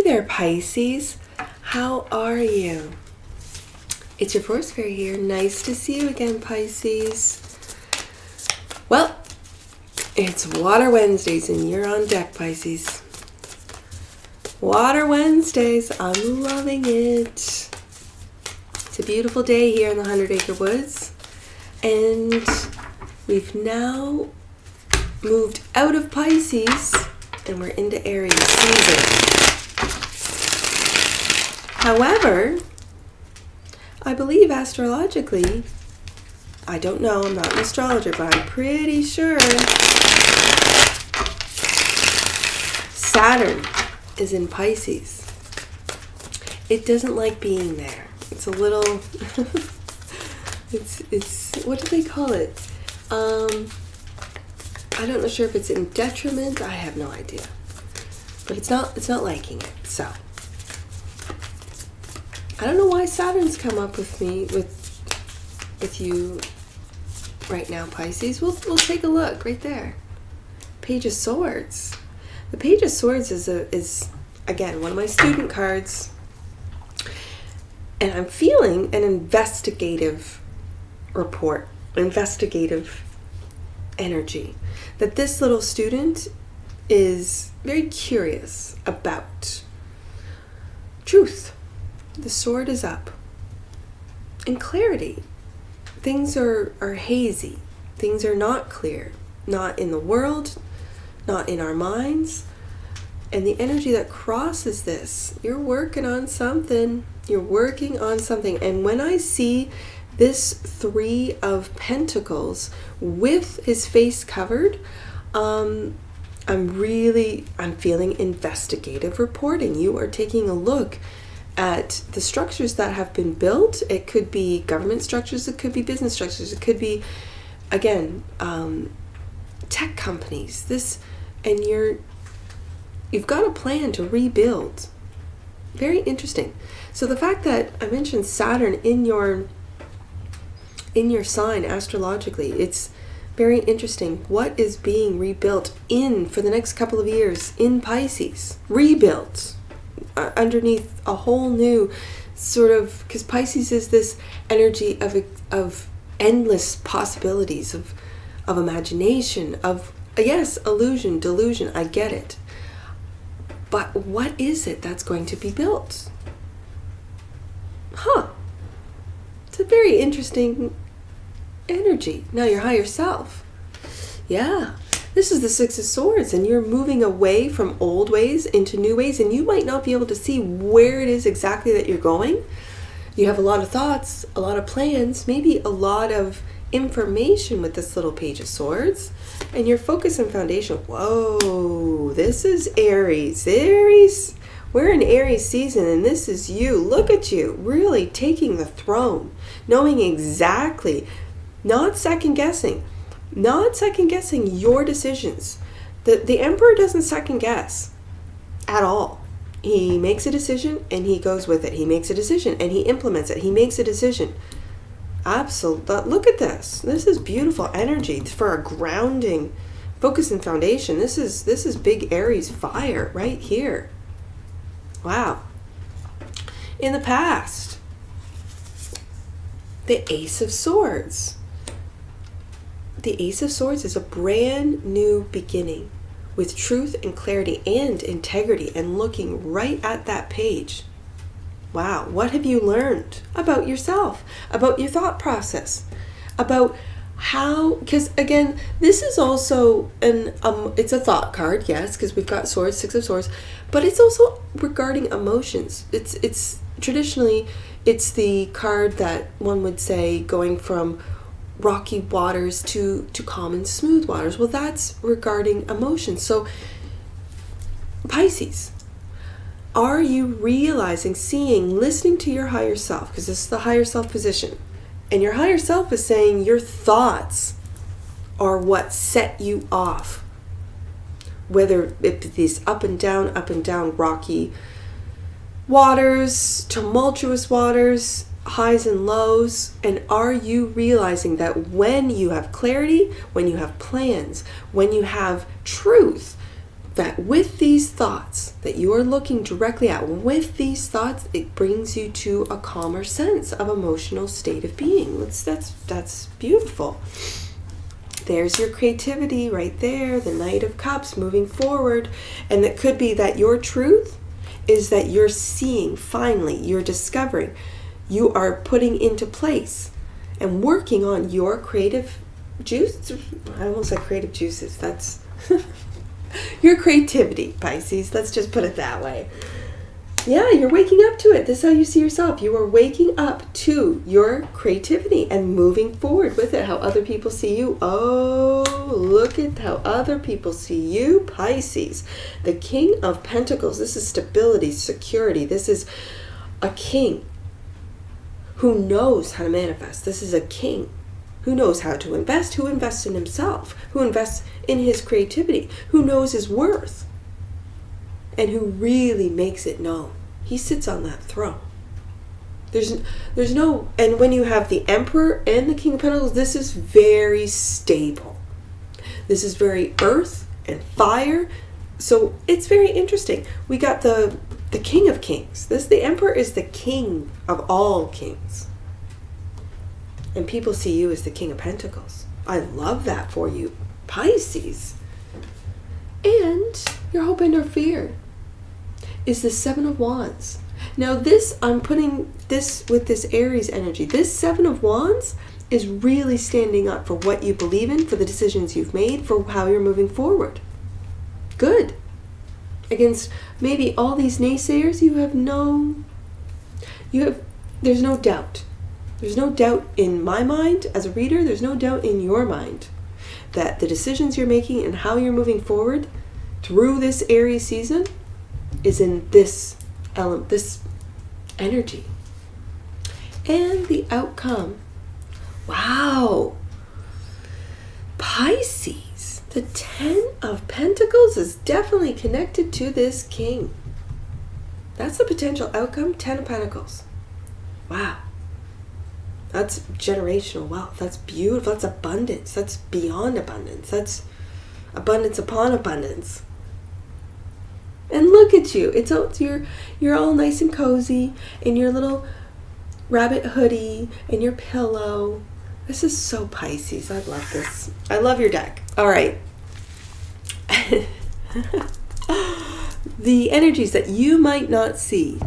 there, Pisces. How are you? It's your Force Fairy here. Nice to see you again, Pisces. Well, it's Water Wednesdays and you're on deck, Pisces. Water Wednesdays. I'm loving it. It's a beautiful day here in the 100 Acre Woods. And we've now moved out of Pisces and we're into Aries season. However, I believe astrologically, I don't know, I'm not an astrologer, but I'm pretty sure Saturn is in Pisces. It doesn't like being there. It's a little, it's what do they call it? I don't know sure if it's in detriment. I have no idea. But it's not liking it. So I don't know why Saturn's come up with me with you right now, Pisces. We'll take a look right there. Page of Swords. The Page of Swords is again one of my student cards. And I'm feeling an investigative report, investigative energy. That this little student is very curious about truth. The sword is up. And clarity. Things are hazy. Things are not clear. Not in the world, not in our minds. And the energy that crosses this, you're working on something. You're working on something. And when I see this Three of Pentacles with his face covered, I'm feeling investigative reporting. You are taking a look at the structures that have been built. It could be government structures, it could be business structures, it could be, again, tech companies. And you've got a plan to rebuild. Very interesting. So the fact that I mentioned Saturn in your sign astrologically, it's very interesting. What is being rebuilt for the next couple of years in Pisces? Rebuilt underneath a whole new sort of, because Pisces is this energy of endless possibilities, of imagination, of, yes, illusion, delusion, I get it. But what is it that's going to be built? It's a very interesting energy. Now your higher self. Yeah. This is the Six of Swords, and you're moving away from old ways into new ways, and you might not be able to see where it is exactly that you're going. You have a lot of thoughts, a lot of plans, maybe a lot of information with this little Page of Swords, and your focus and foundation. Whoa, this is Aries. Aries, we're in Aries season, and this is you. Look at you, really taking the throne, knowing exactly, not second guessing your decisions. The Emperor doesn't second guess at all. He makes a decision and he goes with it. He makes a decision and he implements it. He makes a decision. Absolutely. Look at this. This is beautiful energy for a grounding focus and foundation. This is big Aries fire right here. Wow. In the past, the Ace of Swords. The Ace of Swords is a brand new beginning with truth and clarity and integrity, and looking right at that page. Wow, what have you learned about yourself, about your thought process, about how, because again, this is also it's a thought card, yes, because we've got swords, Six of Swords, but it's also regarding emotions. It's traditionally, it's the card that one would say going from rocky waters to calm and smooth waters. Well, that's regarding emotions. So Pisces, are you realizing, seeing, listening to your higher self? Because this is the higher self position, and your higher self is saying your thoughts are what set you off, whether it's these up and down rocky waters, tumultuous waters, highs and lows. And are you realizing that when you have clarity, when you have plans, when you have truth, that with these thoughts that you are looking directly at, with these thoughts, it brings you to a calmer sense of emotional state of being. That's beautiful. There's your creativity right there, the Knight of Cups moving forward. And it could be that your truth is that you're seeing, finally, you're discovering, you are putting into place and working on your creative juice. I almost said creative juices. That's your creativity, Pisces. Let's just put it that way. Yeah, you're waking up to it. This is how you see yourself. You are waking up to your creativity and moving forward with it. How other people see you. Oh, look at how other people see you, Pisces. The King of Pentacles. This is stability, security. This is a king who knows how to manifest. This is a king who knows how to invest, who invests in himself, who invests in his creativity, who knows his worth, and who really makes it known. He sits on that throne. There's no, and when you have the Emperor and the King of Pentacles, this is very stable. This is very earth and fire. So it's very interesting. We got the King of Kings. The Emperor is the king of all kings. And people see you as the King of Pentacles. I love that for you, Pisces. And your hope and your fear is the Seven of Wands. Now this, I'm putting this with this Aries energy. This Seven of Wands is really standing up for what you believe in, for the decisions you've made, for how you're moving forward. Good. Against maybe all these naysayers, there's no doubt. There's no doubt in my mind as a reader, there's no doubt in your mind that the decisions you're making and how you're moving forward through this Aries season is in this element, this energy. And the outcome. Wow. Pisces, the Ten of Pentacles is definitely connected to this king. That's the potential outcome, Ten of Pentacles. Wow. That's generational wealth. That's beautiful. That's abundance. That's beyond abundance. That's abundance upon abundance. And look at you. You're all nice and cozy in your little rabbit hoodie and your pillow. This is so Pisces. I love this. I love your deck. All right. The energies that you might not see.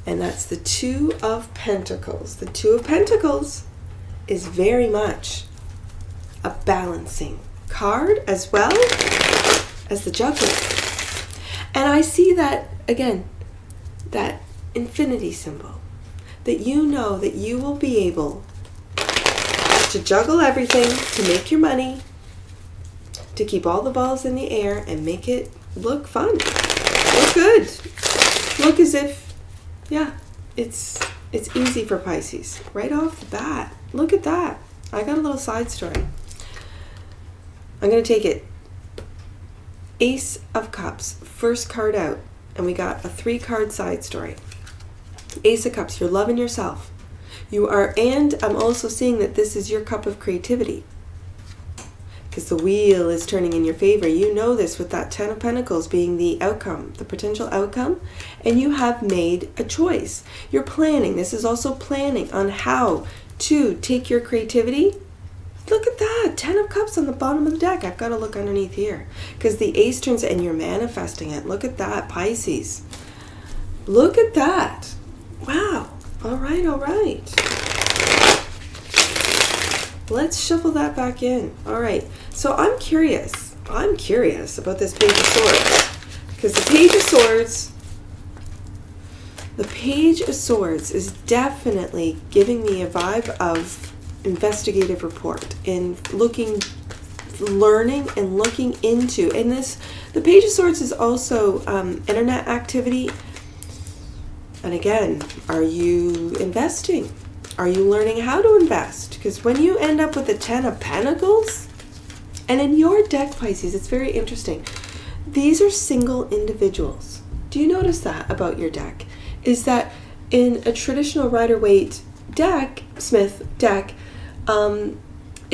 And that's the Two of Pentacles. The Two of Pentacles is very much a balancing card as well as the Juggler. And I see that, again, that infinity symbol. That you know that you will be able to juggle everything, to make your money, to keep all the balls in the air and make it look fun. Look good. Look as if, yeah, it's easy for Pisces. Right off the bat. Look at that. I got a little side story. I'm going to take it. Ace of Cups, first card out. And we got a 3-card side story. Ace of Cups, you're loving yourself. You are, and I'm also seeing that this is your cup of creativity. Because the wheel is turning in your favor. You know this with that Ten of Pentacles being the outcome, the potential outcome. And you have made a choice. You're planning. This is also planning on how to take your creativity. Look at that. 10 of Cups on the bottom of the deck. I've got to look underneath here. Because the Ace turns and you're manifesting it. Look at that, Pisces. Look at that. Wow. All right, all right. Let's shuffle that back in. All right. So I'm curious. I'm curious about this Page of Swords. Because the Page of Swords is definitely giving me a vibe of investigative report in learning and looking into. And the Page of Swords is also internet activity. And again, are you investing? Are you learning how to invest? Because when you end up with the 10 of Pentacles, and in your deck, Pisces, it's very interesting. These are single individuals. Do you notice that about your deck? Is that in a traditional Rider-Waite deck, Smith deck,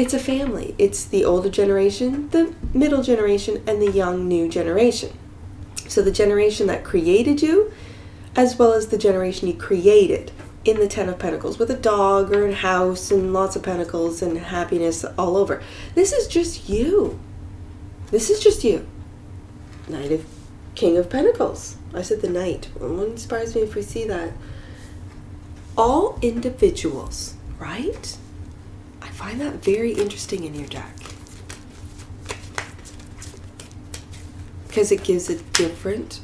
it's a family. It's the older generation, the middle generation, and the young new generation. So the generation that created you, as well as the generation you created in the Ten of Pentacles, with a dog or a house and lots of pentacles and happiness all over. This is just you. This is just you. Knight of King of Pentacles. I said the Knight. It wouldn't inspires me if we see that. All individuals, right? I find that very interesting in your deck. Because it gives a different,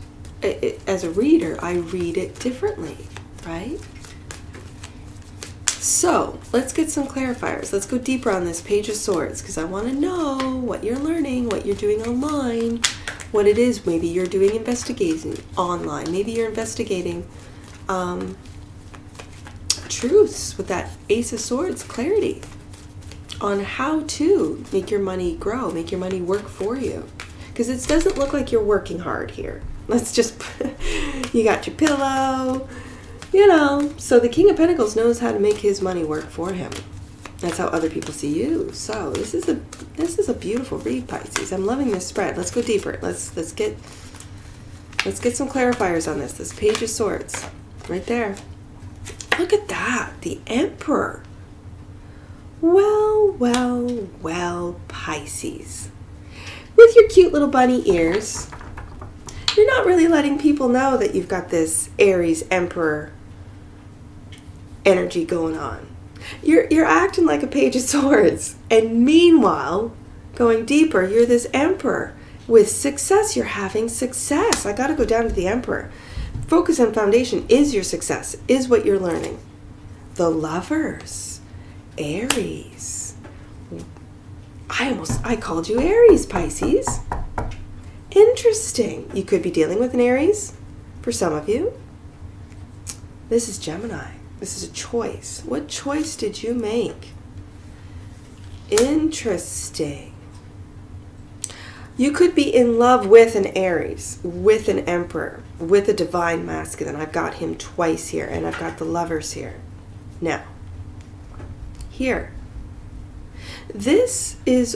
as a reader, I read it differently, right? So, let's get some clarifiers. Let's go deeper on this Page of Swords, because I want to know what you're learning, what you're doing online, what it is. Maybe you're doing investigating online. Maybe you're investigating truths with that Ace of Swords, clarity on how to make your money grow, make your money work for you. Because it doesn't look like you're working hard here. Let's just, you got your pillow, you know. So the King of Pentacles knows how to make his money work for him. That's how other people see you. So this is a beautiful read, Pisces. I'm loving this spread. Let's go deeper. Let's get some clarifiers on this. This Page of Swords, right there. Look at that, the Emperor. Well, well, well, Pisces. With your cute little bunny ears, you're not really letting people know that you've got this Aries Emperor energy going on. You're acting like a Page of Swords, and meanwhile, going deeper, you're this Emperor. With success, you're having success. I gotta go down to the Emperor. Focus on foundation is your success, is what you're learning. The Lovers, Aries. I called you Aries, Pisces. Interesting. You could be dealing with an Aries for some of you. This is Gemini. This is a choice. What choice did you make? Interesting. You could be in love with an Aries, with an Emperor, with a Divine Masculine. I've got him twice here, and I've got the Lovers here. Now, here. This is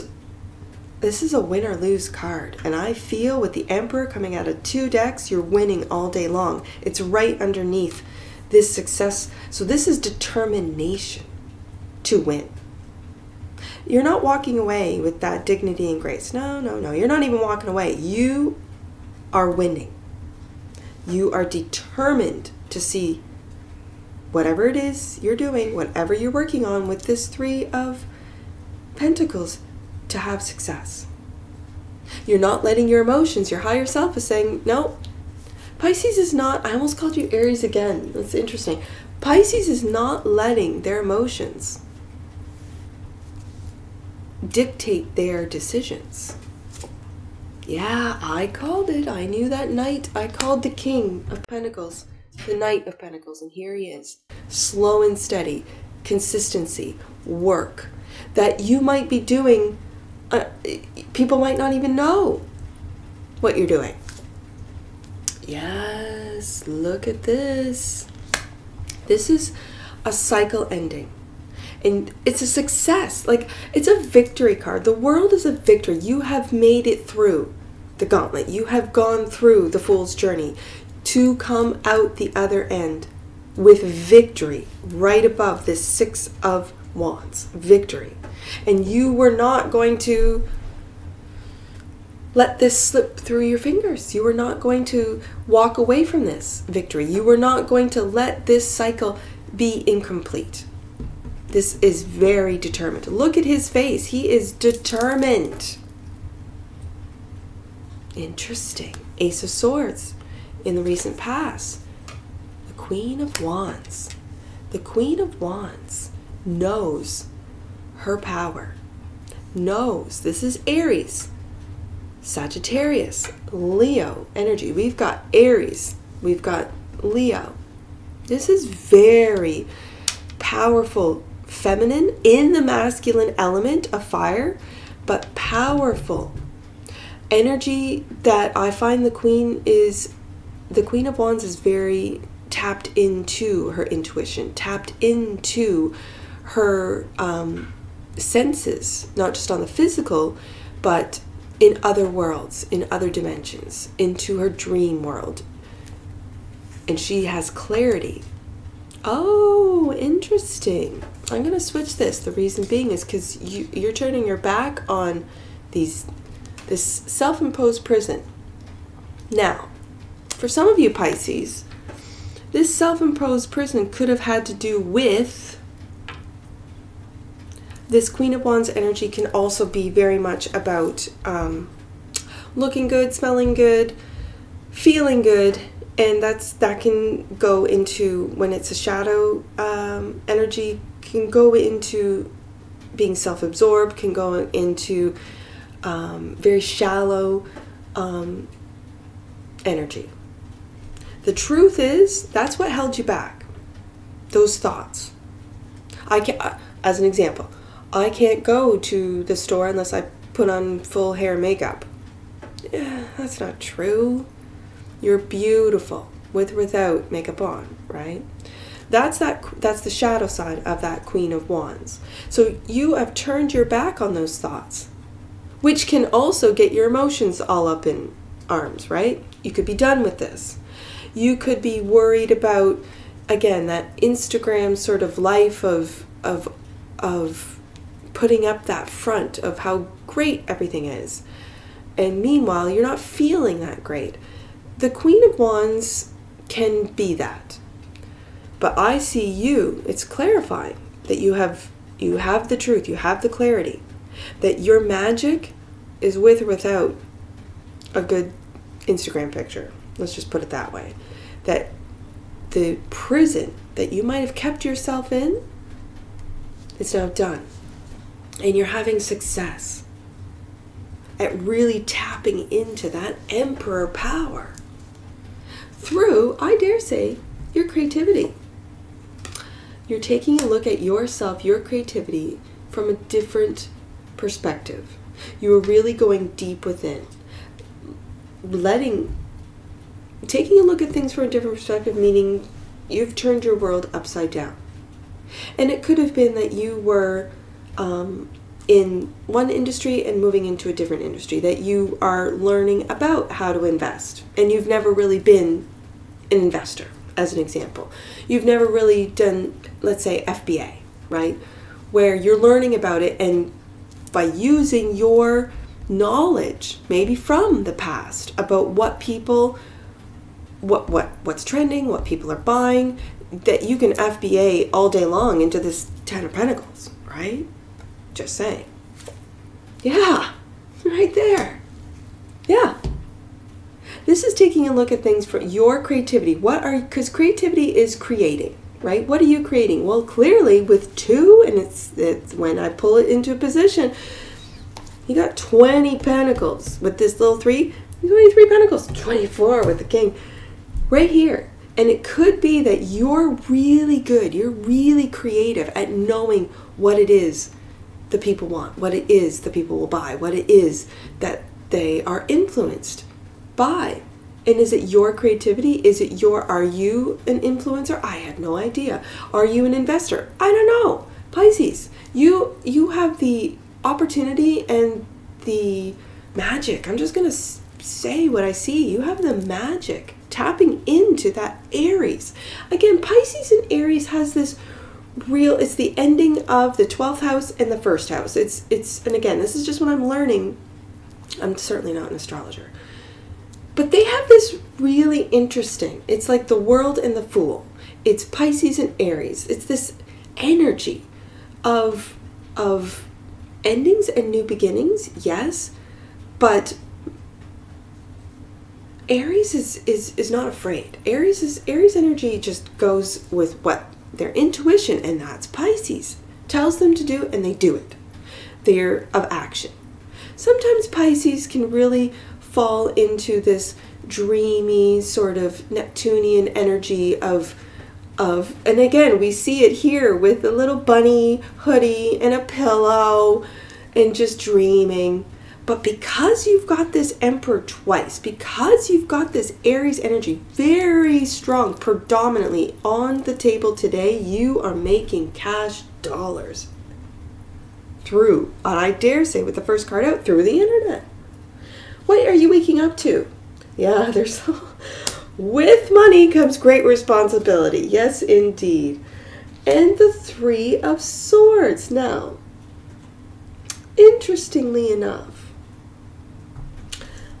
a win or lose card, and I feel with the Emperor coming out of 2 decks, you're winning all day long. It's right underneath this success. So this is determination to win. You're not walking away with that dignity and grace. No, no, no. You're not even walking away. You are winning. You are determined to see whatever it is you're doing, whatever you're working on with this 3 of Pentacles, to have success. You're not letting your emotions, your higher self is saying, no. Pisces is not, I almost called you Aries again. That's interesting. Pisces is not letting their emotions dictate their decisions. Yeah, I called it. I knew that night. I called the King of Pentacles, the Knight of Pentacles, and here he is. Slow and steady, consistency, work. That you might be doing, people might not even know what you're doing. Yes, look at this. This is a cycle ending. And it's a success. Like, it's a victory card. The world is a victory. You have made it through the gauntlet. You have gone through the Fool's journey to come out the other end with victory right above this 6 of Wands. Victory. And you were not going to let this slip through your fingers. You were not going to walk away from this victory. You were not going to let this cycle be incomplete. This is very determined. Look at his face. He is determined. Interesting. Ace of Swords in the recent past. The Queen of Wands. The Queen of Wands knows her power. Knows. This is Aries, Sagittarius, Leo energy. We've got Aries. We've got Leo. This is very powerful feminine in the masculine element of fire, but powerful energy that I find the Queen of Wands is very tapped into her intuition, tapped into her senses, not just on the physical, but in other worlds, in other dimensions, into her dream world. And she has clarity. Oh, interesting. I'm going to switch this. The reason being is because you're turning your back on this self-imposed prison. Now, for some of you Pisces, this self-imposed prison could have had to do with this Queen of Wands energy. Can also be very much about looking good, smelling good, feeling good, and that can go into, when it's a shadow energy, can go into being self-absorbed, can go into very shallow energy. The truth is, that's what held you back. Those thoughts. I can't, as an example, I can't go to the store unless I put on full hair makeup. Yeah, that's not true. You're beautiful with or without makeup on, right? That's the shadow side of that Queen of Wands. So you have turned your back on those thoughts, which can also get your emotions all up in arms, right? You could be done with this. You could be worried about, again, that Instagram sort of life of putting up that front of how great everything is. And meanwhile, you're not feeling that great. The Queen of Wands can be that. But I see you, it's clarifying that you have the truth, you have the clarity, that your magic is with or without a good Instagram picture. Let's just put it that way. That the prison that you might have kept yourself in, it's now done. And you're having success at really tapping into that emperor power through, I dare say, your creativity. You're taking a look at yourself, your creativity, from a different perspective. You are really going deep within. Taking a look at things from a different perspective, meaning you've turned your world upside down. And it could have been that you were in one industry and moving into a different industry, that you are learning about how to invest, and you've never really been an investor, as an example. You've never really done, let's say, FBA, right? Where you're learning about it, and by using your knowledge, maybe from the past, about what people, what's trending, what people are buying, that you can FBA all day long into this Ten of Pentacles, right? Just saying. Yeah, right there. Yeah. This is taking a look at things for your creativity. Because creativity is creating, right? What are you creating? Well, clearly with 2, and it's when I pull it into a position, you got 20 pentacles with this little 3, 23 pentacles, 24 with the king right here. And it could be that you're really good, you're really creative at knowing what it is the people want, what it is the people will buy, what it is that they are influenced by. And is it your creativity? Are you an influencer? I have no idea. Are you an investor? I don't know. Pisces, you have the opportunity and the magic. I'm just going to say what I see. You have the magic tapping into that Aries. Again, Pisces and Aries has this it's the ending of the 12th house and the 1st house. And again, this is just what I'm learning. I'm certainly not an astrologer. But they have this really interesting, it's like the World and the Fool. It's Pisces and Aries. It's this energy of endings and new beginnings, yes, but Aries is not afraid. Aries energy just goes with what their intuition, and that's Pisces, tells them to do, and they do it. They're of action. Sometimes Pisces can really fall into this dreamy sort of Neptunian energy of, and again, we see it here with a little bunny hoodie and a pillow and just dreaming. But because you've got this Emperor twice, because you've got this Aries energy very strong, predominantly on the table today, you are making cash dollars. through, and I dare say with the first card out, through the internet. What are you waking up to? Yeah, there's with money comes great responsibility. Yes, indeed. And the Three of Swords. Now, interestingly enough,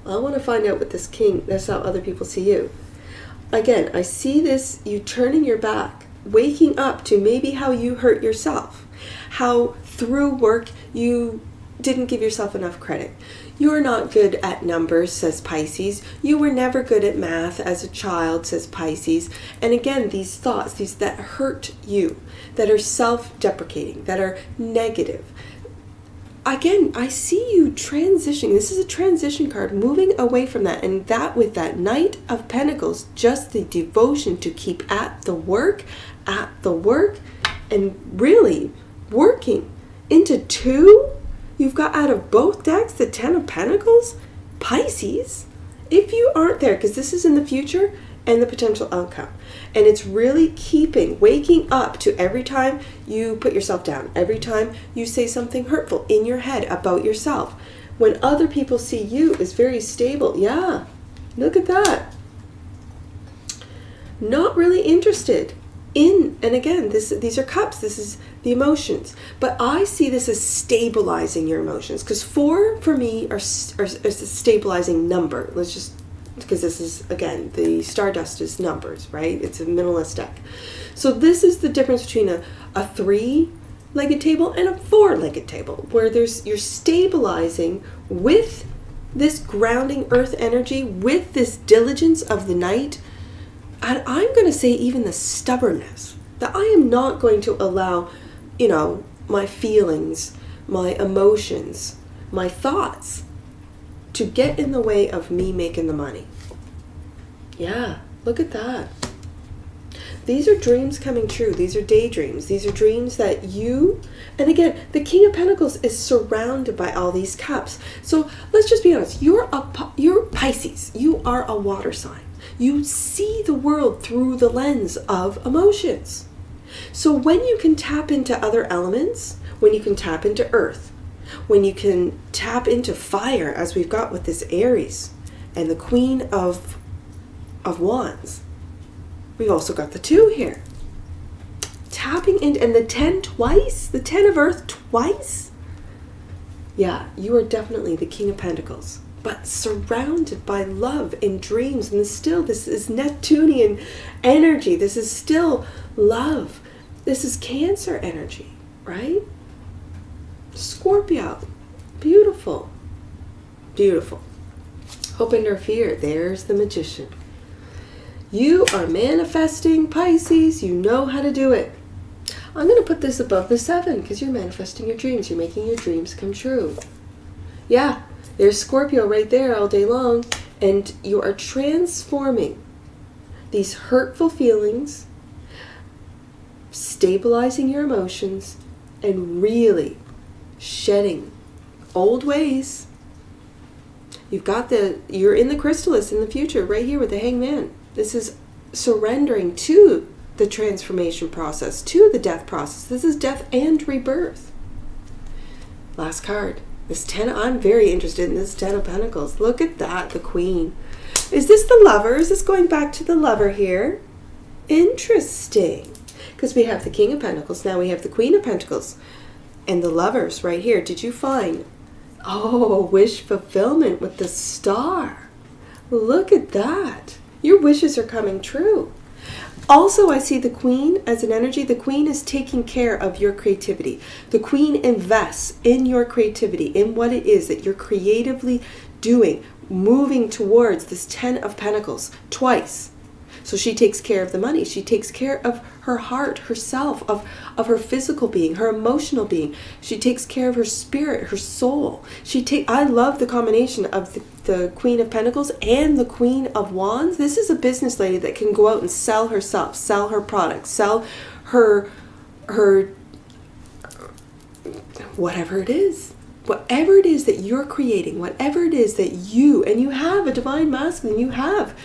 I want to find out what this king, that's how other people see you. Again, I see this, you turning your back, waking up to maybe how you hurt yourself, how through work you didn't give yourself enough credit. You're not good at numbers, says Pisces. You were never good at math as a child, says Pisces. And again, these thoughts, these that hurt you, that are self-deprecating, that are negative. Again, I see you transitioning. This is a transition card, moving away from that. And that with that Knight of Pentacles, just the devotion to keep at the work, and really working into two. You've got out of both decks the Ten of Pentacles, Pisces. If you aren't there, because this is in the future and the potential outcome. And it's really waking up to every time you put yourself down, every time you say something hurtful in your head about yourself. When other people see you as very stable, yeah, look at that. Not really interested in, and again, these are cups, this is the emotions. But I see this as stabilizing your emotions, because 4 for me are a stabilizing number. Let's just, because this is, again, the Stardust is numbers, right? It's a minimalist deck. So this is the difference between a 3-legged table and a 4-legged table, where you're stabilizing with this grounding earth energy, with this diligence of the Knight, and I'm going to say even the stubbornness, that I am not going to allow, you know, my feelings, my emotions, my thoughts to get in the way of me making the money. Yeah, look at that. These are dreams coming true. These are daydreams. These are dreams that you, and again, the King of Pentacles is surrounded by all these cups. So let's just be honest. You're Pisces. You are a water sign. You see the world through the lens of emotions. So when you can tap into other elements, when you can tap into earth, when you can tap into fire, as we've got with this Aries and the Queen of Wands, we've also got the 2 here. Tapping in, and the 10 twice, the 10 of earth twice. Yeah, you are definitely the King of Pentacles, but surrounded by love and dreams. And this is Neptunian energy. This is still love. This is Cancer energy, right? Scorpio. Beautiful. Beautiful. Hope and or fear. There's the Magician. You are manifesting, Pisces. You know how to do it. I'm going to put this above the 7 because you're manifesting your dreams. You're making your dreams come true. Yeah. There's Scorpio right there all day long, and you are transforming these hurtful feelings, stabilizing your emotions, and really shedding old ways. You're in the chrysalis in the future right here with the Hangman. This is surrendering to the transformation process, to the death process. This is death and rebirth. Last card. This 10, I'm very interested in this 10 of Pentacles. Look at that, the Queen. Is this the Lover? Is this going back to the Lover here? Interesting. Because we have the King of Pentacles, now we have the Queen of Pentacles. And the Lovers right here. Did you find, oh, wish fulfillment with the Star. Look at that. Your wishes are coming true. Also, I see the Queen as an energy. The Queen is taking care of your creativity. The Queen invests in your creativity, in what it is that you're creatively doing, moving towards this 10 of Pentacles twice. So she takes care of the money. She takes care of her heart, herself, of her physical being, her emotional being. She takes care of her spirit, her soul. I love the combination of the Queen of Pentacles and the Queen of Wands. This is a business lady that can go out and sell herself, sell her products, sell her whatever it is. Whatever it is that you're creating, whatever it is that you have a divine masculine, you have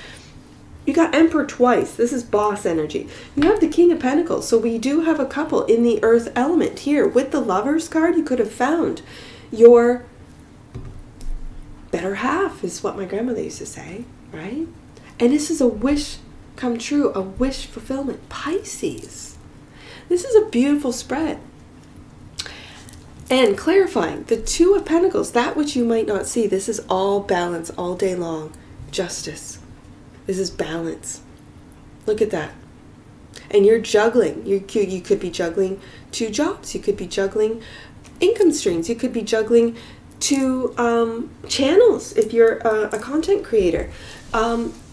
You got Emperor twice. This is boss energy. You have the King of Pentacles. So we do have a couple in the earth element here. With the Lovers card, you could have found your better half, is what my grandmother used to say, right? And this is a wish come true, a wish fulfillment. Pisces. This is a beautiful spread. And clarifying, the Two of Pentacles, that which you might not see, this is all balance all day long. Justice. This is balance. Look at that. And you're juggling. You could be juggling 2 jobs. You could be juggling income streams. You could be juggling 2 channels if you're a content creator.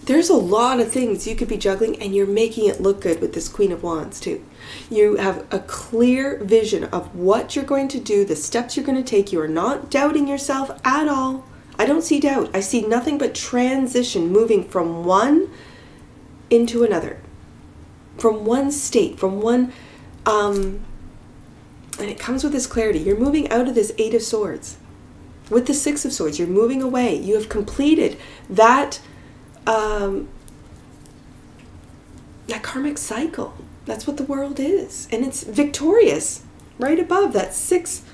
There's a lot of things you could be juggling, and you're making it look good with this Queen of Wands too. You have a clear vision of what you're going to do, the steps you're going to take. You are not doubting yourself at all. I don't see doubt. I see nothing but transition, moving from one into another. From one state, from one, and it comes with this clarity. You're moving out of this 8 of Swords. With the 6 of Swords, you're moving away. You have completed that, that karmic cycle. That's what the world is. And it's victorious right above that 6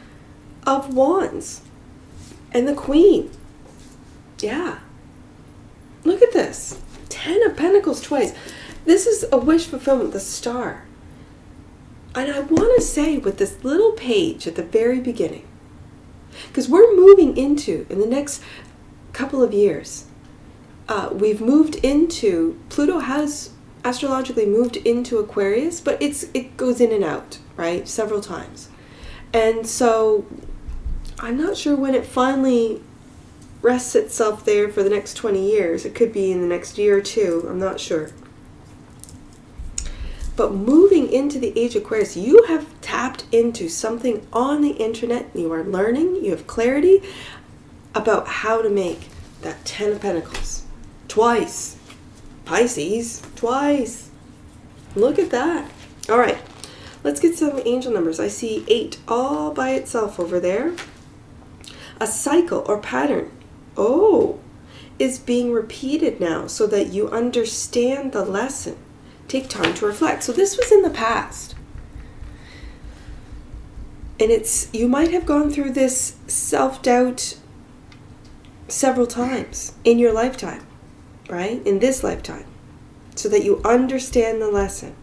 of Wands. And the Queen. Yeah. Look at this. 10 of Pentacles twice. This is a wish fulfillment, the Star. And I want to say with this little page at the very beginning, because we're moving into, in the next couple of years, we've moved into, Pluto has astrologically moved into Aquarius, but it goes in and out, right? Several times. And so I'm not sure when it finally rests itself there for the next 20 years. It could be in the next year or 2. I'm not sure. But moving into the age of Aquarius, you have tapped into something on the internet. You are learning. You have clarity about how to make that 10 of Pentacles. Twice. Pisces. Twice. Look at that. All right. Let's get some angel numbers. I see 8 all by itself over there. A cycle or pattern. Oh, is being repeated now so that you understand the lesson. Take time to reflect. So this was in the past. And you might have gone through this self-doubt several times in your lifetime, right? In this lifetime. So that you understand the lesson.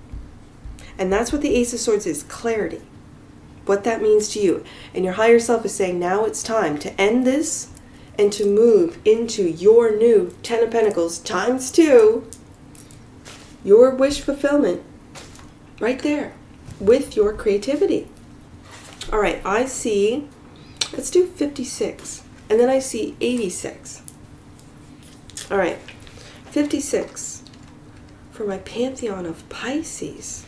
And that's what the Ace of Swords is, clarity. What that means to you. And your higher self is saying, now it's time to end this and to move into your new 10 of Pentacles times 2. Your wish fulfillment right there with your creativity. All right, I see, let's do 56. And then I see 86. All right, 56 for my pantheon of Pisces.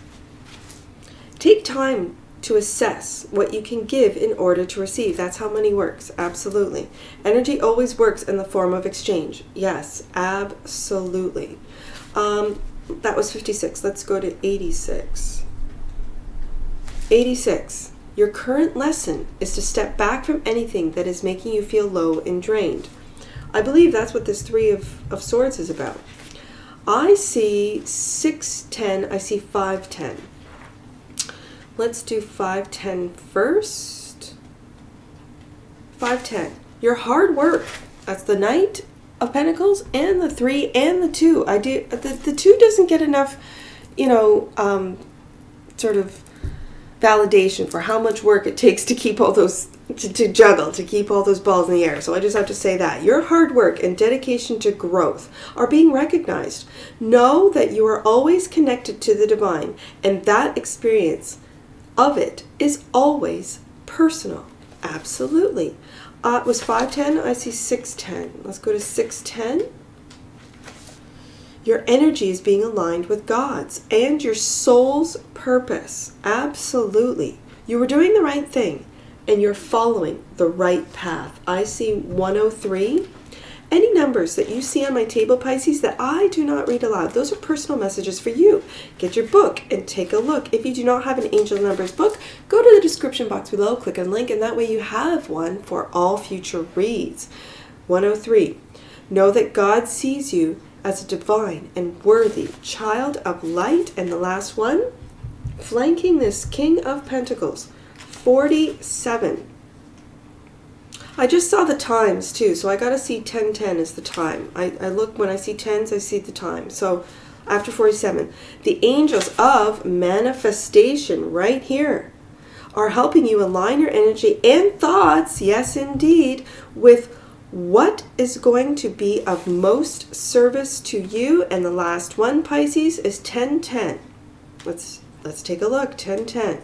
Take time to assess what you can give in order to receive. That's how money works. Absolutely. Energy always works in the form of exchange. Yes, absolutely. That was 56. Let's go to 86. 86. Your current lesson is to step back from anything that is making you feel low and drained. I believe that's what this 3 of Swords is about. I see 610. I see 510. Let's do 510 first. 510. Your hard work. That's the Knight of Pentacles and the 3 and the 2. The 2 doesn't get enough, sort of validation for how much work it takes to keep all those, to juggle, to keep all those balls in the air. So I just have to say that. Your hard work and dedication to growth are being recognized. Know that you are always connected to the divine, and that experience of it is always personal. Absolutely. It was 510. I see 610. Let's go to 610. Your energy is being aligned with God's and your soul's purpose. Absolutely. You were doing the right thing and you're following the right path. I see 103. Any numbers that you see on my table, Pisces, that I do not read aloud, those are personal messages for you. Get your book and take a look. If you do not have an Angel Numbers book, go to the description box below, click on the link, and that way you have one for all future reads. 103. Know that God sees you as a divine and worthy child of light. And the last one, flanking this King of Pentacles, 47. I just saw the times too, so I got to see 1010 as the time. I look, when I see tens, I see the time. So after 47, the angels of manifestation right here are helping you align your energy and thoughts, yes indeed, with what is going to be of most service to you. And the last one, Pisces, is 1010. Let's take a look. 1010.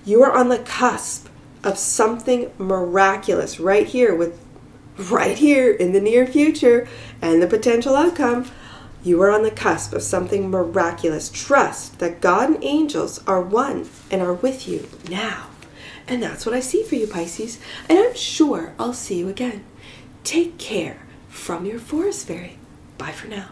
You are on the cusp of something miraculous right here in the near future and the potential outcome. You are on the cusp of something miraculous. Trust that God and angels are one and are with you now. And that's what I see for you, Pisces. And I'm sure I'll see you again. Take care from your forest fairy. Bye for now.